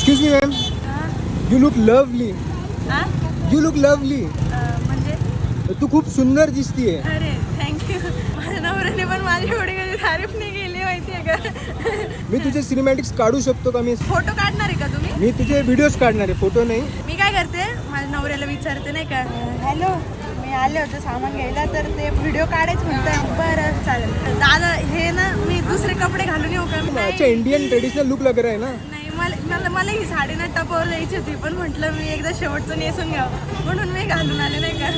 Excuse me ma'am, you look lovely. You look lovely. म्हणजे तू खूप सुंदर दिसतीये. अरे थँक्यू. माझ्या नवऱ्याने पण माझी एवढी कधी तारीफ नाही केली माहितीये का. मी तुझे सिनेमॅटिक्स काढू शकतो का? मी फोटो काढणार आहे का तुम्ही? मी तुझे व्हिडिओज काढणार आहे, फोटो नाही. मी काय करते, माझ्या नवऱ्याला विचारते नाही का, हॅलो मी आले होते सामान घ्यायला तर ते व्हिडिओ काढायचं म्हणतं. बरं चालेल दादा, हे ना मी दुसरे कपडे घालून येऊ का? अच्छा, इंडियन ट्रेडिशनल लुक लग रहा है ना. नाही, मला ही साडी ना टपावर द्यायची होती, पण म्हटलं मी एकदा शेवटचं नेसून घ्यावं म्हणून मी घालून आले नाही का.